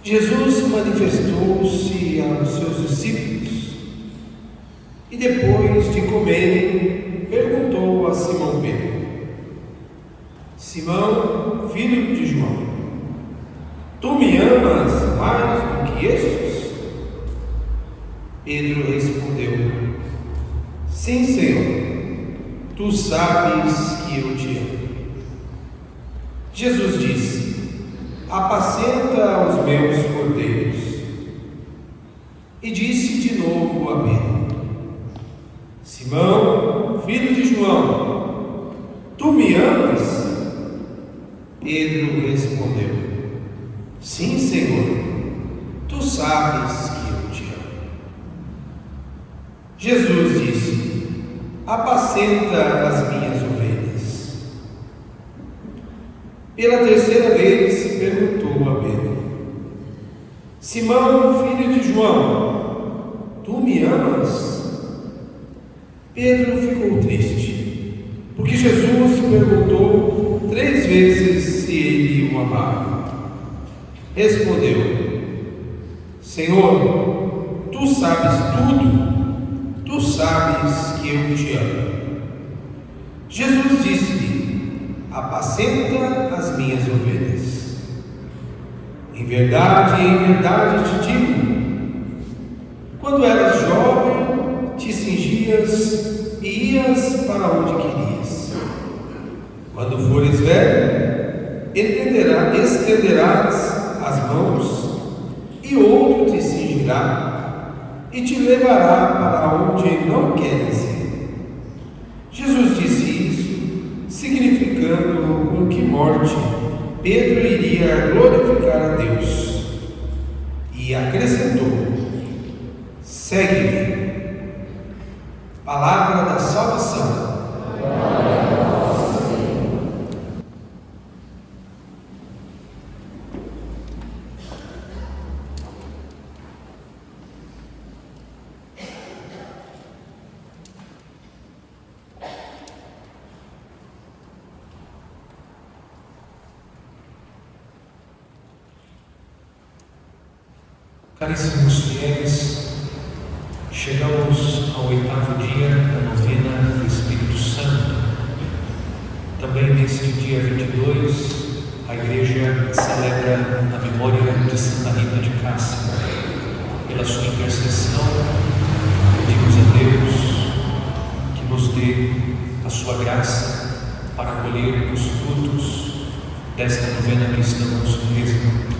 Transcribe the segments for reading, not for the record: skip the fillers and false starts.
Jesus manifestou-se aos seus discípulos e, depois de comerem, perguntou a Simão Pedro: Simão, filho de João, tu me amas mais do que estes? Pedro respondeu: Sim, Senhor, tu sabes que eu te amo. Jesus disse: Apacenta os meus cordeiros. E disse de novo a Pedro: Simão, filho de João, tu me amas? Pedro respondeu: Sim, Senhor, tu sabes que eu te amo. Jesus disse: Apacenta as minhas ovelhas. Pela terceira vez perguntou a Pedro: Simão, filho de João, tu me amas? Pedro ficou triste, porque Jesus perguntou 3 vezes se ele o amava. Respondeu: Senhor, tu sabes tudo, tu sabes que eu te amo. Jesus disse-lhe: Apacenta as minhas ovelhas. Em verdade te digo, quando eras jovem, te cingias e ias para onde querias. Quando fores velho, estenderás as mãos, e outro te cingirá e te levará para onde não queres ir. Jesus disse isso, significando com que morte Pedro iria glorificar a Deus. E acrescentou: Segue-me. Palavra da salvação. Caríssimos fiéis, chegamos ao 8º dia da novena do Espírito Santo. Também nesse dia 22, a Igreja celebra a memória de Santa Rita de Cássia. Pela sua intercessão, pedimos a Deus que nos dê a sua graça para colher os frutos desta novena que estamos rezando.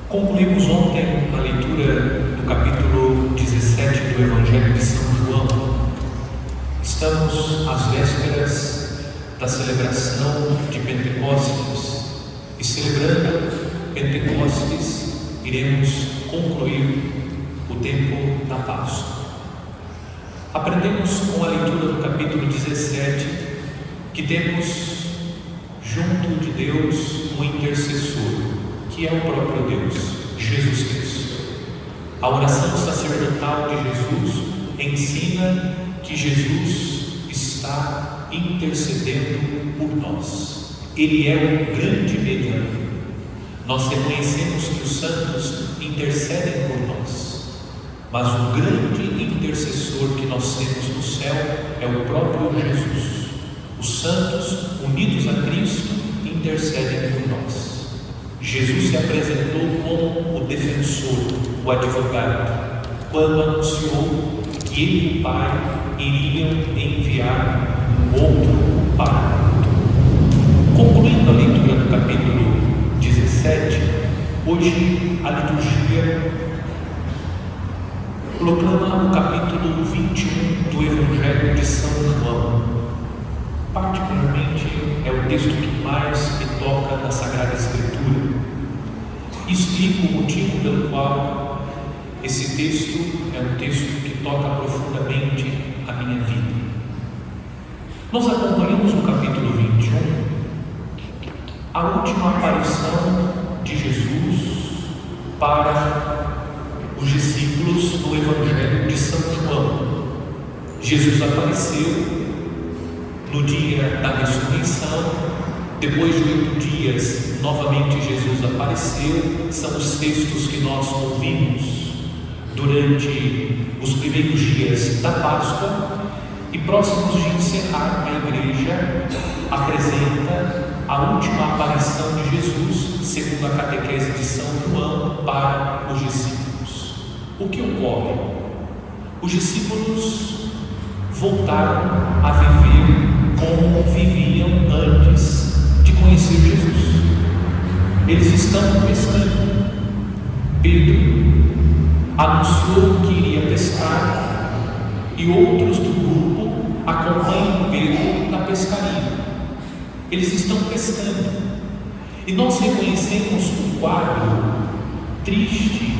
Concluímos ontem a leitura do capítulo 17 do Evangelho de São João. Estamos às vésperas da celebração de Pentecostes e, celebrando Pentecostes, iremos concluir o tempo da Páscoa. Aprendemos com a leitura do capítulo 17 que temos junto de Deus um intercessor, que é o próprio Deus, Jesus Cristo. A oração sacerdotal de Jesus ensina que Jesus está intercedendo por nós. Ele é o grande mediador. Nós reconhecemos que os santos intercedem por nós, mas o grande intercessor que nós temos no céu é o próprio Jesus. Os santos, unidos a Cristo, intercedem por nós. Jesus se apresentou como o defensor, o advogado, quando anunciou que ele e o Pai iriam enviar um outro Paráclito. Concluindo a leitura do capítulo 17, hoje a liturgia proclama o capítulo 21 do Evangelho de São João. Particularmente é o texto que mais me toca na Sagrada Escritura. Explico o motivo pelo qual esse texto é um texto que toca profundamente a minha vida. Nós acompanhamos no capítulo 21 a última aparição de Jesus para os discípulos no Evangelho de São João. Jesus apareceu no dia da ressurreição Depois de 8 dias, novamente Jesus apareceu. São os textos que nós ouvimos durante os primeiros dias da Páscoa. E próximos de encerrar, a igreja apresenta a última aparição de Jesus, segundo a catequese de São João, para os discípulos. O que ocorre? Os discípulos voltaram a viver como viviam antes de conhecer Jesus. Eles estão pescando. Pedro anunciou que iria pescar e outros do grupo acompanham Pedro na pescaria. Eles estão pescando e nós reconhecemos o quadro triste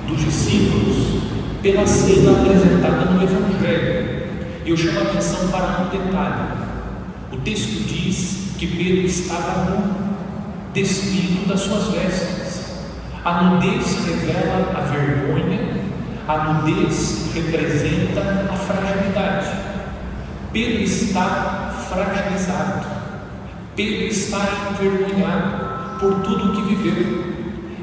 dos discípulos pela cena apresentada no Evangelho. Eu chamo a atenção para um detalhe. O texto diz que Pedro estava nu, despido das suas vestes. A nudez revela a vergonha, a nudez representa a fragilidade. Pedro está fragilizado, Pedro está envergonhado por tudo o que viveu.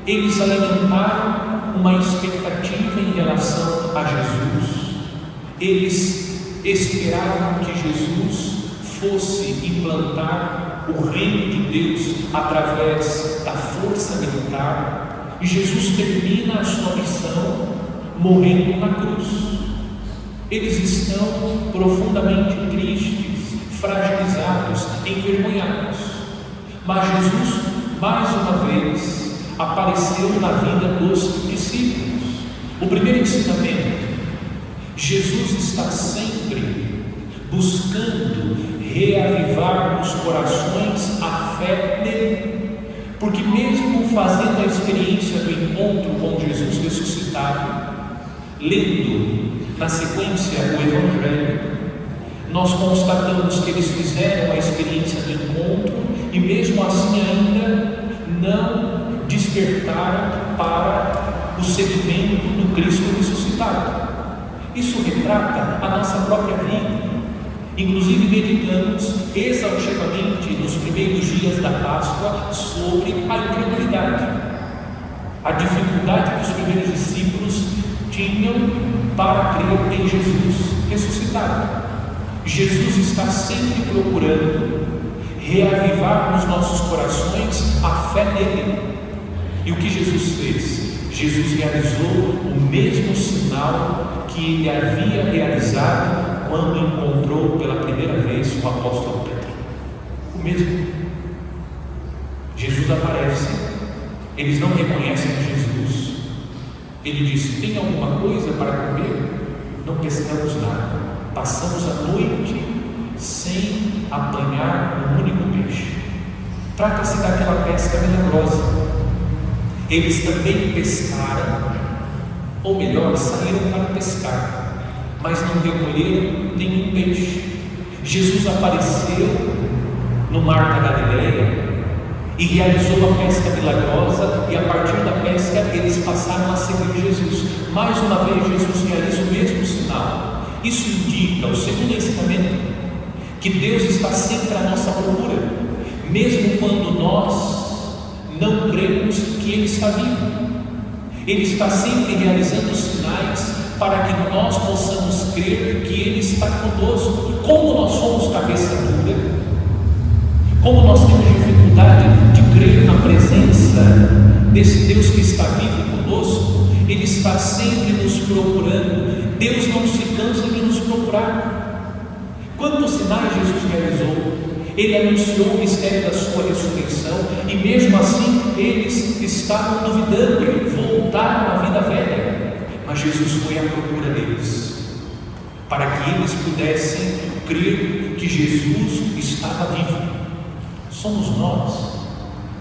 Eles alimentaram uma expectativa em relação a Jesus. Eles esperavam que Jesus fosse implantar o reino de Deus através da força militar, e Jesus termina a sua missão morrendo na cruz. Eles estão profundamente tristes, fragilizados, envergonhados. Mas Jesus, mais uma vez, apareceu na vida dos discípulos. O primeiro ensinamento: Jesus está sempre buscando reavivar nos corações a fé nele, porque mesmo fazendo a experiência do encontro com Jesus ressuscitado, lendo na sequência o Evangelho, nós constatamos que eles fizeram a experiência do encontro e mesmo assim ainda não despertaram para o seguimento do Cristo ressuscitado. Isso retrata a nossa própria vida. Inclusive meditamos exaustivamente nos primeiros dias da Páscoa sobre a incredulidade, a dificuldade que os primeiros discípulos tinham para crer em Jesus ressuscitado. Jesus está sempre procurando reavivar nos nossos corações a fé nele. E o que Jesus fez? Jesus realizou o mesmo sinal que ele havia realizado quando encontrou pela primeira vez o apóstolo Pedro. O mesmo. Jesus aparece, eles não reconhecem Jesus. Ele diz: tem alguma coisa para comer? Não pescamos nada, passamos a noite sem apanhar um único peixe. Trata-se daquela pesca milagrosa. Eles também pescaram, ou melhor, saíram para pescar, mas não recolheram nenhum peixe. Jesus apareceu no mar da Galileia e realizou a pesca milagrosa, e a partir da pesca eles passaram a seguir Jesus. Mais uma vez Jesus realiza o mesmo sinal. Isso indica, o segundo ensinamento, que Deus está sempre à nossa procura, mesmo quando nós não cremos que Ele está vivo. Ele está sempre realizando sinais para que nós possamos crer que Ele está conosco. Como nós somos cabeça dura, como nós temos dificuldade de crer na presença desse Deus que está vivo conosco, Ele está sempre nos procurando. Deus não se cansa de nos procurar. Quantos sinais Jesus realizou? Ele anunciou o mistério da sua ressurreição, e mesmo assim eles estavam duvidando e voltaram à vida velha. Mas Jesus foi à procura deles, para que eles pudessem crer que Jesus estava vivo. Somos nós,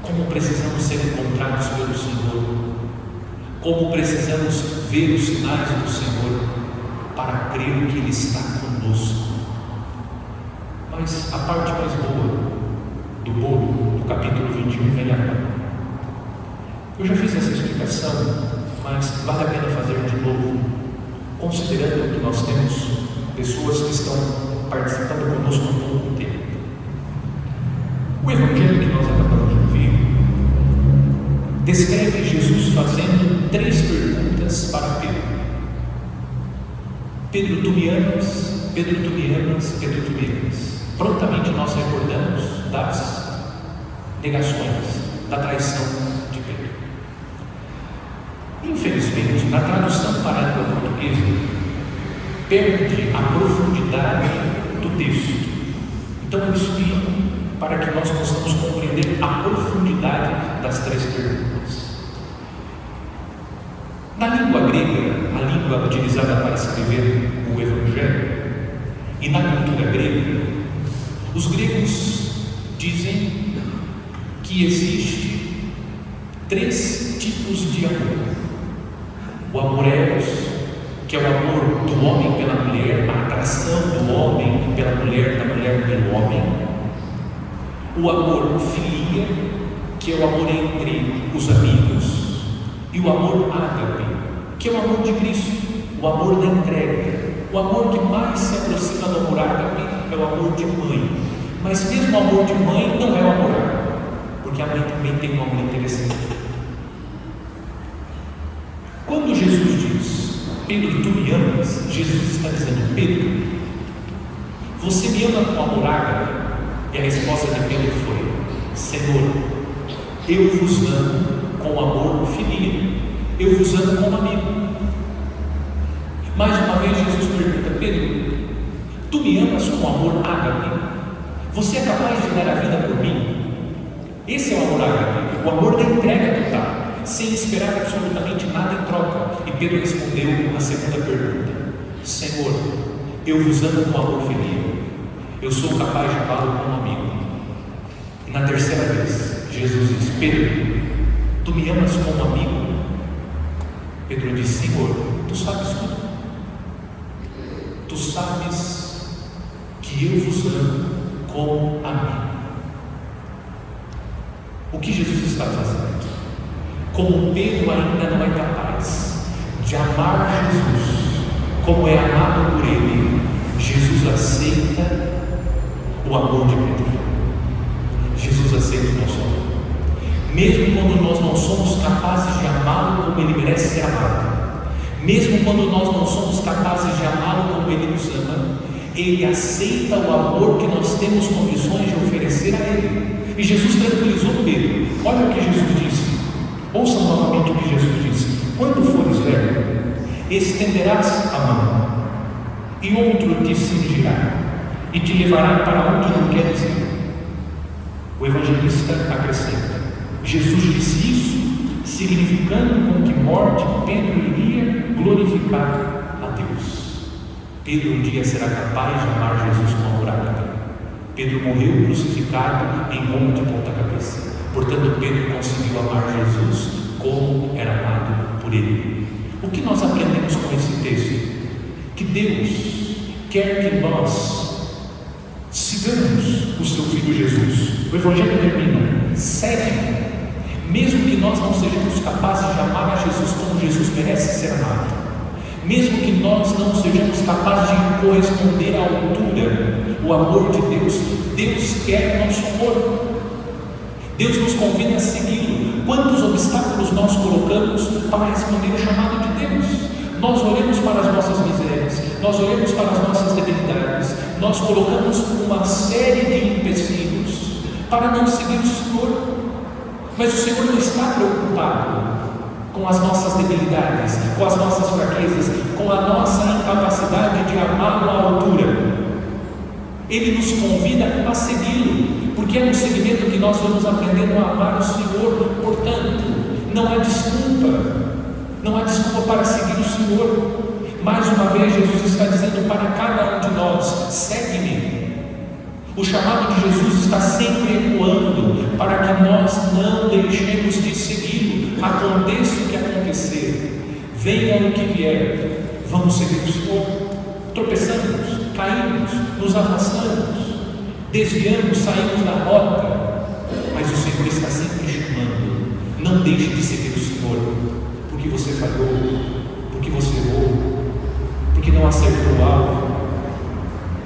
como precisamos ser encontrados pelo Senhor, como precisamos ver os sinais do Senhor para crer que Ele está conosco. Mas a parte mais boa do bolo, do capítulo 21, vem agora. Eu já fiz essa explicação, mas vale a pena fazer de novo, considerando que nós temos pessoas que estão participando conosco há pouco tempo. O Evangelho que 3 perguntas para Pedro. Pedro, tu me amas? Pedro, tu me amas? Pedro, tu me amas? Prontamente nós recordamos das negações, da traição de Pedro. Infelizmente, na tradução para a língua portuguesa, perde a profundidade do texto. Então eu explico para que nós possamos compreender a profundidade das 3 perguntas. Na língua grega, a língua utilizada para escrever o Evangelho, e na cultura grega, os gregos dizem que existe 3 tipos de amor. O amor eros, que é o amor do homem pela mulher, a atração do homem pela mulher, da mulher pelo homem. O amor filia, que é o amor entre os amigos. E o amor ágape, que é o amor de Cristo, o amor da entrega. O amor que mais se aproxima do amor ágape é o amor de mãe. Mas mesmo o amor de mãe não é o amor ágape, porque a mãe também tem um amor interessante. Quando Jesus diz, Pedro, tu me amas, Jesus está dizendo, Pedro, você me ama com amor ágape? E a resposta de Pedro foi, Senhor, eu vos amo com amor filhinho, eu vos amo como amigo. Mais uma vez Jesus pergunta, Pedro, tu me amas com amor ágape? Você é capaz de dar a vida por mim? Esse é o amor ágape, o amor da entrega total, sem esperar absolutamente nada em troca. E Pedro respondeu a segunda pergunta, Senhor, eu vos amo com amor filhinho, eu sou capaz de amá-lo como amigo. E na terceira vez Jesus diz, Pedro, tu me amas como amigo? Pedro diz, Senhor, tu sabes tudo, tu sabes que eu vos amo como amigo. O que Jesus está fazendo? Como Pedro ainda não é capaz de amar Jesus como é amado por ele, Jesus aceita o amor de Pedro. Jesus aceita o nosso amor. Mesmo quando nós não somos capazes de amá-lo como ele merece ser amado, mesmo quando nós não somos capazes de amá-lo como ele nos ama, ele aceita o amor que nós temos condições de oferecer a ele. E Jesus tranquilizou Pedro. Olha o que Jesus disse. Ouçam novamente o que Jesus disse. Quando fores velho, estenderás a mão, e outro te cingirá, e te levará para onde não queres ir. O evangelista acrescenta, Jesus disse isso, significando com que morte Pedro iria glorificar a Deus. Pedro um dia será capaz de amar Jesus com amor ágape. Pedro morreu crucificado em Roma de ponta cabeça. Portanto, Pedro conseguiu amar Jesus como era amado por ele. O que nós aprendemos com esse texto? Que Deus quer que nós sigamos o seu Filho Jesus. O Evangelho termina, segue, mesmo que nós não sejamos capazes de amar a Jesus como Jesus merece ser amado, mesmo que nós não sejamos capazes de corresponder à altura, o amor de Deus, Deus quer nosso amor. Deus nos convida a segui-lo. Quantos obstáculos nós colocamos para responder o chamado de Deus? Nós olhamos para as nossas misérias, nós olhamos para as nossas debilidades, nós colocamos uma série de empecilhos para não seguir o Senhor. Mas o Senhor não está preocupado com as nossas debilidades, com as nossas fraquezas, com a nossa incapacidade de amá-lo à altura. Ele nos convida a segui-lo, porque é no seguimento que nós vamos aprendendo a amar o Senhor. Portanto, não há desculpa para seguir o Senhor. Mais uma vez Jesus está dizendo para cada um de nós, segue-me. O chamado de Jesus está sempre ecoando para que nós não deixemos de segui-lo, aconteça o que acontecer, venha o que vier, vamos seguir o Senhor. Tropeçamos, caímos, nos afastamos, desviamos, saímos da rota, mas o Senhor está sempre chamando. Não deixe de seguir o Senhor, porque você falhou, porque você errou, porque não acertou o alvo,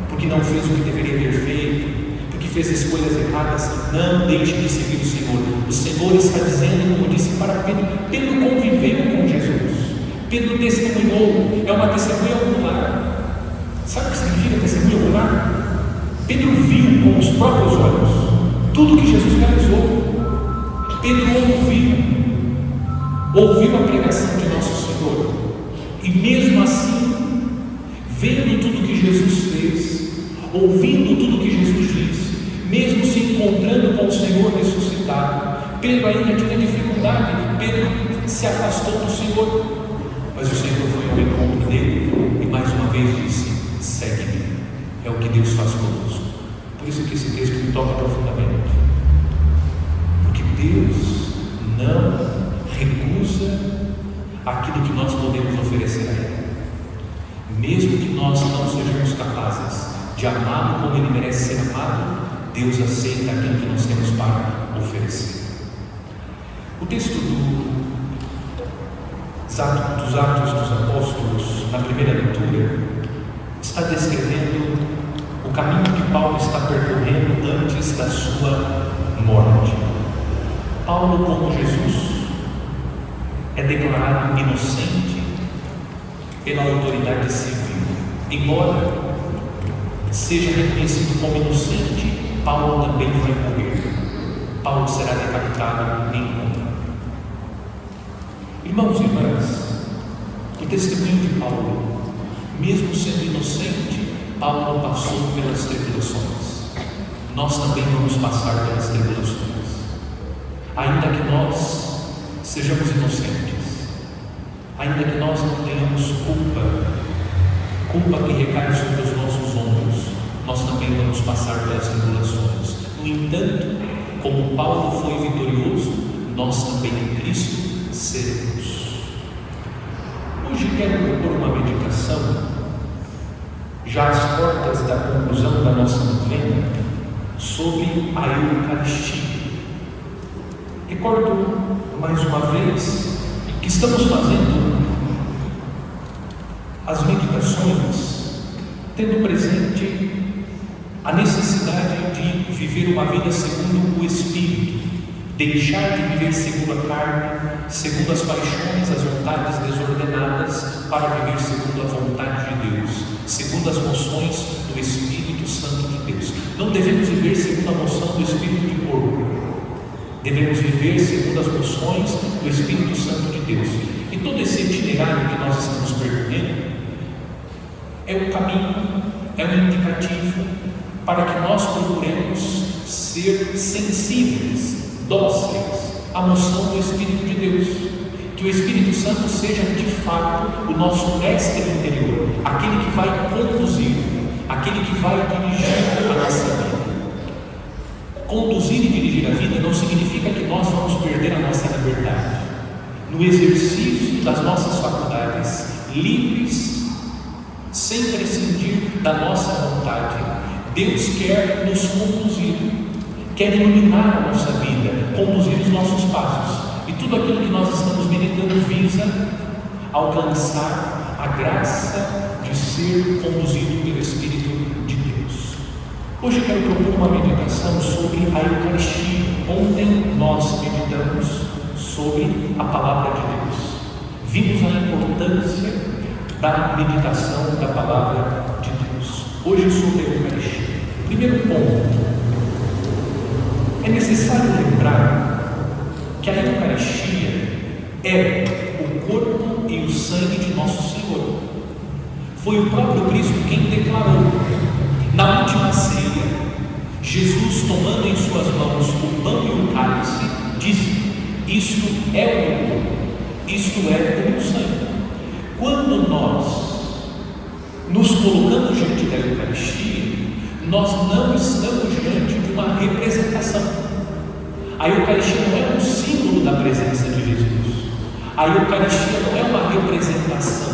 porque não fez o que deveria ter feito, porque fez escolhas erradas, não deixe de seguir o Senhor. O Senhor está dizendo, como disse para Pedro, Pedro conviveu com Jesus, Pedro testemunhou, é uma testemunha ocular. Sabe o que significa testemunha ocular? Pedro viu com os próprios olhos tudo que Jesus realizou. Pedro ouviu a pregação de nosso Senhor, e mesmo assim, vendo tudo que Jesus fez, ouvindo tudo que Jesus disse, mesmo se encontrando com o Senhor ressuscitado, Pedro ainda tinha dificuldade. Pedro se afastou do Senhor, mas o Senhor foi ao encontro dele e mais uma vez disse: segue-me. É o que Deus faz conosco. Por isso que esse texto me toca profundamente, porque Deus não recusa aquilo que nós podemos oferecer a Ele. Mesmo que nós não sejamos capazes de amá-lo como Ele merece ser amado, Deus aceita aquilo que nós temos para oferecer. O texto dos Atos dos Apóstolos, na primeira leitura, está descrevendo o caminho que Paulo está percorrendo antes da sua morte. Paulo, como Jesus, é declarado inocente pela autoridade civil. Embora seja reconhecido como inocente, Paulo também vai morrer. Paulo será decapitado em Roma. Irmãos e irmãs, o testemunho de Paulo, mesmo sendo inocente, Paulo passou pelas tribulações. Nós também vamos passar pelas tribulações. Ainda que nós sejamos inocentes, ainda que nós não tenhamos culpa que recai sobre os nossos ombros, nós também vamos passar pelas tribulações. No entanto, como Paulo foi vitorioso, nós também em Cristo seremos. Hoje quero propor uma meditação, já às portas da conclusão da nossa novena, sobre a Eucaristia. Recordo mais uma vez que estamos fazendo as meditações tendo presente a necessidade de viver uma vida segundo o Espírito, deixar de viver segundo a carne, segundo as paixões, as vontades desordenadas, para viver segundo a vontade de Deus, segundo as moções do Espírito Santo de Deus. Não devemos viver segundo a moção do Espírito de porco, devemos viver segundo as moções do Espírito Santo de Deus. E todo esse itinerário que nós estamos percorrendo é um caminho, é um indicativo para que nós procuremos ser sensíveis, dóceis à moção do Espírito de Deus. Que o Espírito Santo seja de fato o nosso mestre interior, aquele que vai conduzir, aquele que vai dirigir a nossa vida. Conduzir e dirigir a vida não significa que nós vamos perder a nossa liberdade. No exercício das nossas faculdades livres, sem prescindir da nossa vontade, Deus quer nos conduzir, quer iluminar a nossa vida, conduzir os nossos passos, e tudo aquilo que nós estamos meditando visa alcançar a graça de ser conduzido pelo Espírito de Deus. Hoje eu quero propor uma meditação sobre a Eucaristia. Ontem nós meditamos sobre a Palavra de Deus, vimos a importância da meditação da Palavra de Deus. Hoje sobre a Eucaristia. Primeiro ponto, é necessário lembrar que a Eucaristia é o corpo e o sangue de nosso Senhor. Foi o próprio Cristo quem declarou. Na última ceia, Jesus, tomando em suas mãos o pão e o cálice, disse: isto é o meu corpo, isto é o meu sangue. Quando nós nos colocamos diante da Eucaristia, nós não estamos diante de uma representação. A Eucaristia não é um símbolo da presença de Jesus. A Eucaristia não é uma representação.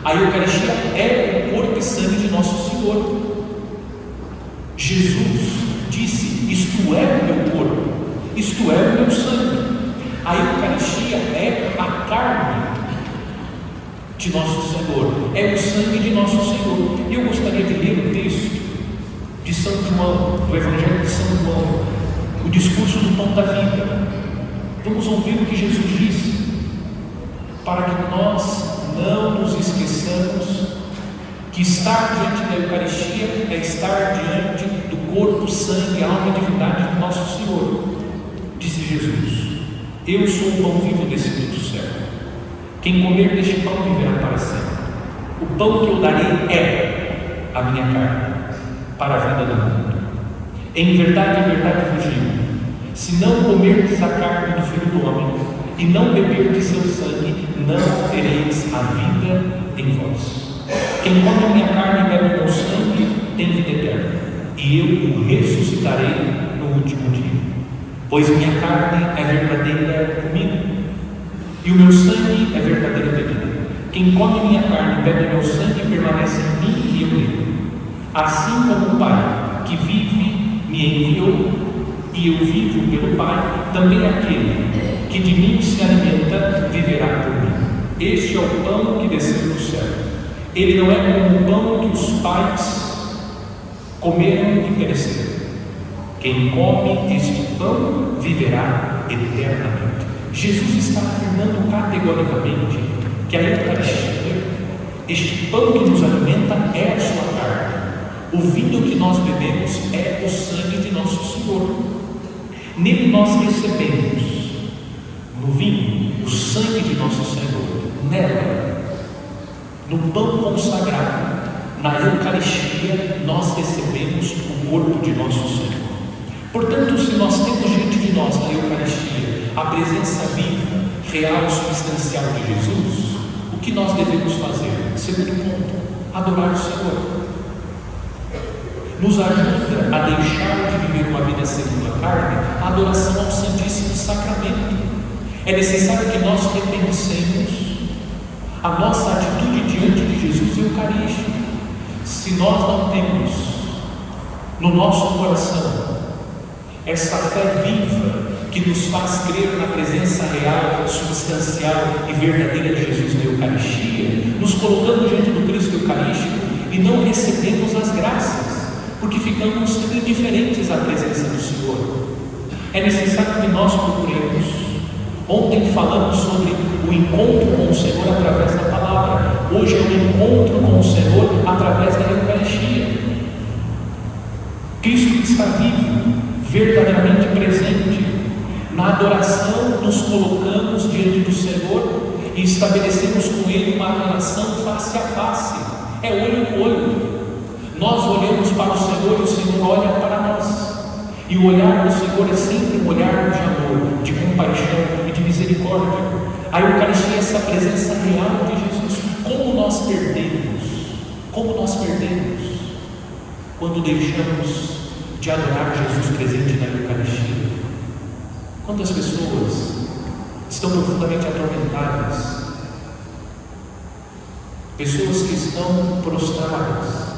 A Eucaristia é o corpo e sangue de nosso Senhor. Jesus disse: isto é o meu corpo, isto é o meu sangue. A Eucaristia é a carne de nosso Senhor, é o sangue de nosso Senhor. E eu gostaria de ler o texto de São João, do Evangelho de São João, o discurso do pão da vida. Vamos ouvir o que Jesus disse, para que nós não nos esqueçamos que estar diante da Eucaristia é estar diante do corpo, sangue, alma e divindade do nosso Senhor. Disse Jesus: eu sou o pão vivo descido do céu. Quem comer deste pão viverá para sempre. O pão que eu darei é a minha carne, para a vida do mundo. Em verdade vos digo: se não comerdes a carne do Filho do Homem e não beberdes seu sangue, não tereis a vida em vós. Quem come a minha carne e bebe o meu sangue tem vida eterna, e eu o ressuscitarei no último dia. Pois minha carne é verdadeira comida, e o meu sangue é verdadeira bebida. Quem come minha carne e bebe meu sangue permanece em mim e eu nele. Assim como o Pai que vive me enviou, e eu vivo pelo Pai, também aquele que de mim se alimenta viverá por mim. Este é o pão que desceu do céu. Ele não é como o pão que os pais comeram e pereceram. Quem come este pão viverá eternamente. Jesus está afirmando categoricamente que a Eucaristia, este pão que nos alimenta, é a sua carne. O vinho que nós bebemos é o sangue de nosso Senhor. Nele nós recebemos, no vinho, o sangue de nosso Senhor. Nela, no pão consagrado, na Eucaristia, nós recebemos o corpo de nosso Senhor. Portanto, se nós temos diante de nós na Eucaristia a presença viva, real, substancial de Jesus, o que nós devemos fazer? Segundo ponto, adorar o Senhor. Nos ajuda a deixar de viver uma vida segundo a carne, a adoração ao Santíssimo Sacramento. É necessário que nós repensemos a nossa atitude diante de Jesus Eucarístico. Se nós não temos no nosso coração essa fé viva que nos faz crer na presença real, substancial e verdadeira de Jesus na Eucaristia, nos colocando diante do Cristo Eucarístico e não recebemos as graças, porque ficamos indiferentes à presença do Senhor. É necessário que nós procuremos. Ontem falamos sobre o encontro com o Senhor através da palavra. Hoje é o encontro com o Senhor através da Eucaristia. Cristo está vivo, verdadeiramente presente. Na adoração nos colocamos diante do Senhor e estabelecemos com Ele uma relação face a face. É olho no olho. Nós olhamos para o Senhor e o Senhor olha para nós. E o olhar do Senhor é sempre um olhar de amor, de compaixão e de misericórdia. A Eucaristia é essa presença real de Jesus. Como nós perdemos quando deixamos de adorar Jesus presente na Eucaristia. Quantas pessoas estão profundamente atormentadas, pessoas que estão prostradas.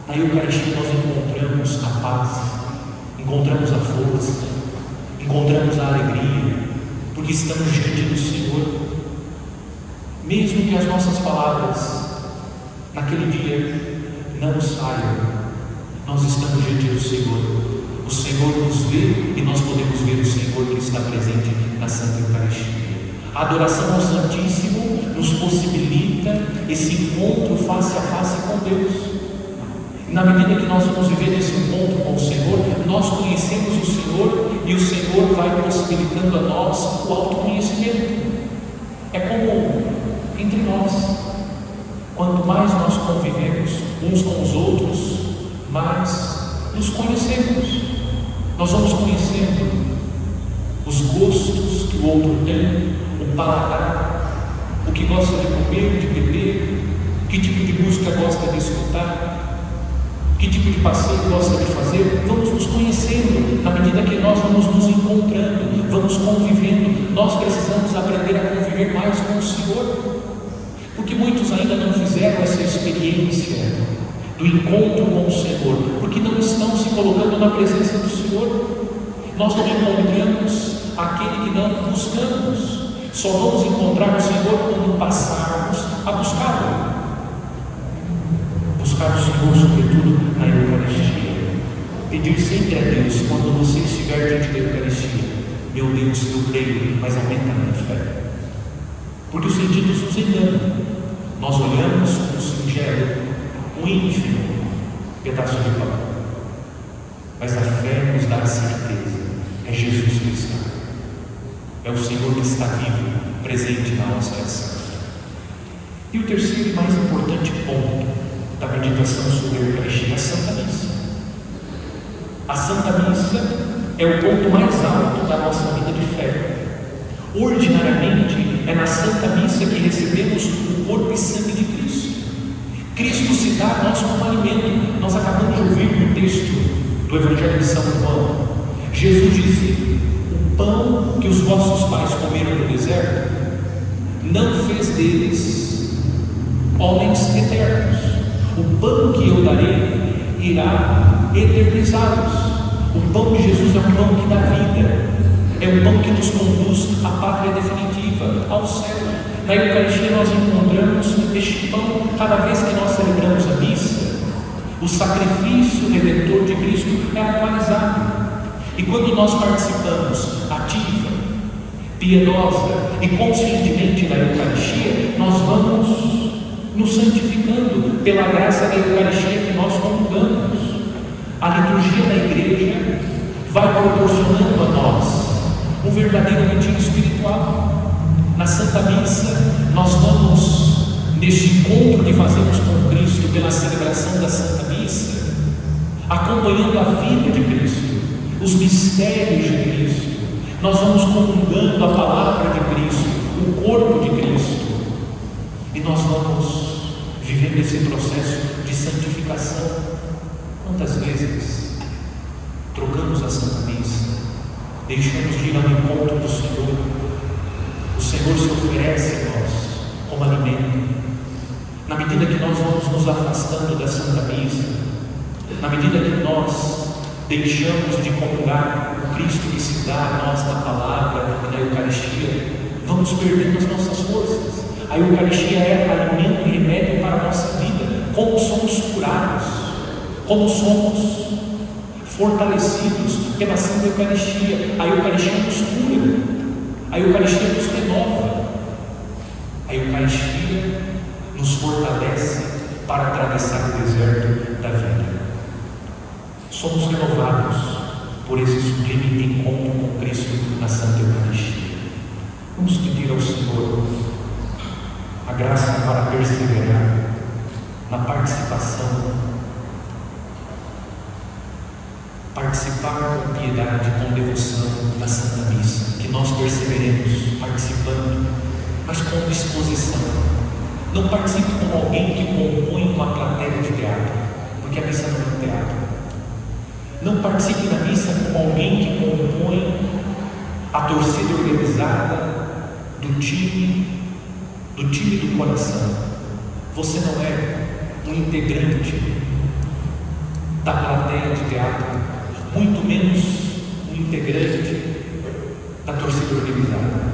Na Eucaristia nós encontramos a paz, encontramos a força, encontramos a alegria, porque estamos diante do Senhor. Mesmo que as nossas palavras naquele dia não saiam, nós estamos diante do Senhor. O Senhor nos vê e nós podemos ver o Senhor que está presente na Santa Eucaristia. A adoração ao Santíssimo nos possibilita esse encontro face a face com Deus. Na medida que nós vamos viver esse encontro com o Senhor, nós conhecemos o Senhor e o Senhor vai possibilitando a nós o autoconhecimento. É como entre nós. Quanto mais nós convivemos uns com os outros, mais nos conhecemos. Nós vamos conhecendo os gostos que o outro tem, o paladar, o que gosta de comer, de beber, que tipo de música gosta de escutar, que tipo de passeio gosta de fazer. Vamos nos conhecendo na medida que nós vamos nos encontrando, vamos convivendo. Nós precisamos aprender a conviver mais com o Senhor, porque muitos ainda não fizeram essa experiência do encontro com o Senhor, porque não estão se colocando na presença do Senhor. Nós não encontramos aquele que não buscamos. Só vamos encontrar o Senhor quando passarmos a buscá-lo. Buscar o Senhor, sobretudo, na Eucaristia. pedir sempre a Deus, quando você estiver diante da Eucaristia: meu Deus, eu creio, mas aumenta a minha fé. Porque os sentidos nos enganam. Nós olhamos um singelo, um ínfimo pedaço de pão, mas a fé nos dá a certeza: é Jesus que está, é o Senhor que está vivo, presente na nossa oração. E o terceiro e mais importante ponto da meditação sobre a Eucaristia é a Santa Missa. A Santa Missa é o ponto mais alto da nossa vida de fé. Ordinariamente, é na Santa Missa que recebemos o corpo e sangue de Cristo. Cristo se dá a nós como alimento. Nós acabamos de ouvir no texto do Evangelho de São João. Jesus disse: o pão que os vossos pais comeram no deserto não fez deles homens eternos. O pão que eu darei irá eternizá-los. O pão de Jesus é um pão que dá vida, é um pão que nos conduz à pátria definitiva, ao céu. Na Eucaristia nós encontramos este pão cada vez que nós celebramos a missa. O sacrifício redentor de Cristo é atualizado. E quando nós participamos ativa, piedosa e conscientemente da Eucaristia, nós vamos nos santificando pela graça da Eucaristia que nós comungamos. A liturgia da igreja vai proporcionando a nós um verdadeiro retiro espiritual. Na Santa Missa, nós vamos, neste encontro que fazemos com Cristo pela celebração da Santa Missa, acompanhando a vida de Cristo, os mistérios de Cristo. Nós vamos comungando a palavra de Cristo, o corpo de Cristo, e nós vamos vivendo esse processo de santificação. Quantas vezes trocamos a Santa Missa, deixamos de ir ao encontro do Senhor? O Senhor se oferece a nós como alimento. Na medida que nós vamos nos afastando da Santa Missa, na medida que nós deixamos de comungar o Cristo que se dá a nós na palavra e na Eucaristia, vamos perdendo as nossas forças. A Eucaristia é alimento e remédio para a nossa vida. Como somos curados, como somos fortalecidos pela Santa Eucaristia. A Eucaristia nos cura, a Eucaristia nos renova, a Eucaristia nos fortalece para atravessar o deserto da vida. Somos renovados por esse sublime encontro com Cristo na Santa Eucaristia. Vamos pedir ao Senhor a graça para perseverar na participação, participar com piedade, com devoção da Santa Missa, que nós perseveremos participando, mas com disposição. Não participe como alguém que compõe uma plateia de teatro, porque a missa não é um teatro. Não participe da missa como alguém que compõe a torcida organizada do time do coração. Você não é um integrante da plateia de teatro, muito menos um integrante da torcida organizada.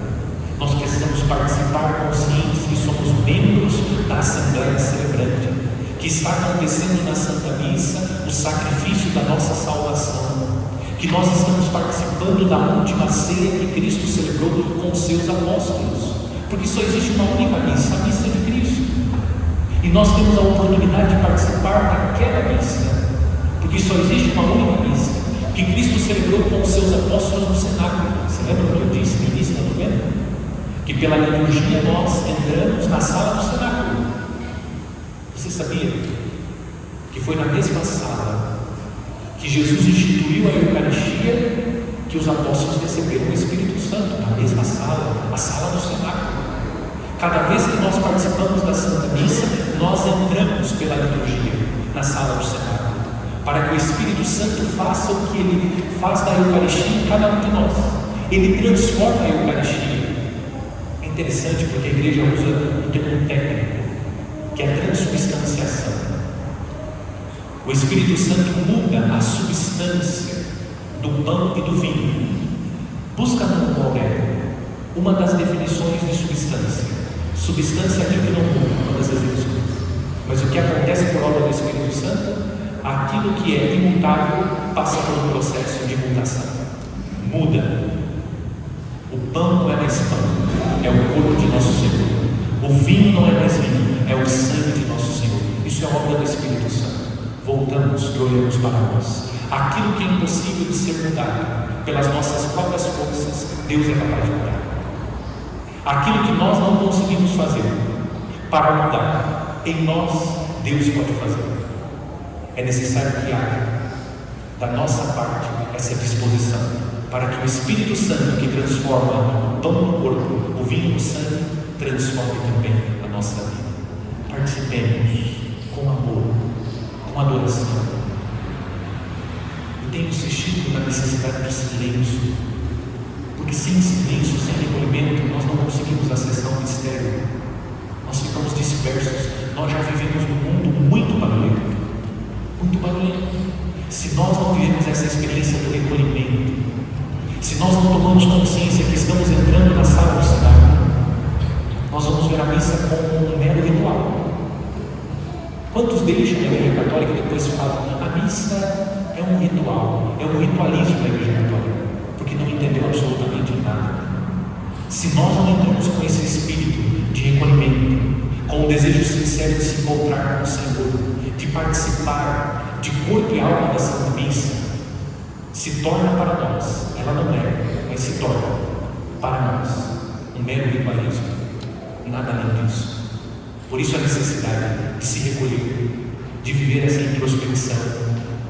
Nós precisamos participar conscientes que somos membros da Assembleia Celebrante, que está acontecendo na Santa Missa o sacrifício da nossa salvação, que nós estamos participando da última ceia que Cristo celebrou com os seus apóstolos, porque só existe uma única missa, a missa de Cristo, e nós temos a oportunidade de participar daquela missa, porque só existe uma única missa que Cristo celebrou com os seus apóstolos no cenáculo. Você lembra o que eu disse no início da novena? Que pela liturgia nós entramos na sala do cenáculo. Você sabia que foi na mesma sala que Jesus instituiu a Eucaristia que os apóstolos receberam o Espírito Santo? Na mesma sala, a sala do cenáculo. Cada vez que nós participamos da Santa Missa, nós entramos pela liturgia na sala do cenáculo, para que o Espírito Santo faça o que Ele faz da Eucaristia em cada um de nós. Ele transforma a Eucaristia. É interessante porque a igreja usa um termo técnico, que é a transubstanciação. O Espírito Santo muda a substância do pão e do vinho. Busca no Aurélio uma das definições de substância. Substância aqui que não muda, uma das definições. Mas o que acontece por obra do Espírito Santo? Aquilo que é imutável passa por um processo de mutação. Muda. O pão não é mais pão, é o corpo de nosso Senhor. O vinho não é mais vinho, é o sangue de nosso Senhor. Isso é obra do Espírito Santo. Voltamos e olhamos para nós. Aquilo que é impossível de ser mudado pelas nossas próprias forças, Deus é capaz de mudar. Aquilo que nós não conseguimos fazer para mudar, em nós, Deus pode fazer. É necessário que haja da nossa parte essa disposição, para que o Espírito Santo, que transforma o pão no corpo, o vinho no sangue, transforme também a nossa vida. Participemos com amor, com adoração. Eu tenho insistido na necessidade do silêncio, porque sem silêncio, sem recolhimento, nós não conseguimos acessar o mistério. Nós ficamos dispersos. Nós já vivemos num mundo muito barulhento. Muito barulhento. Se nós não vivemos essa experiência do recolhimento, se nós não tomamos consciência que estamos entrando na sala do cenário, nós vamos ver a missa como um mero ritual. Quantos deixam a Igreja Católica e depois falam: a missa é um ritual, é um ritualismo da Igreja Católica, porque não entendeu absolutamente nada. Se nós não entramos com esse espírito de recolhimento, com o desejo sincero de se encontrar com o Senhor, de participar de corpo e alma da Santa Missa, se torna para nós, ela não é, mas se torna para nós um mero ritualismo, nada além disso. Por isso a necessidade de se recolher, de viver essa introspecção,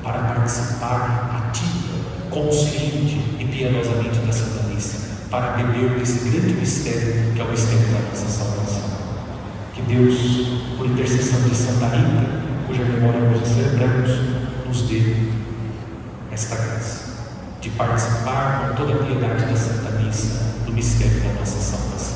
para participar ativa, consciente e piedosamente da Santa Missa, para beber desse grande mistério que é o mistério da nossa salvação. Que Deus, por intercessão de Santa Rita, cuja memória hoje celebramos, nos dê esta graça de participar com toda a piedade da Santa Missa do mistério da nossa salvação.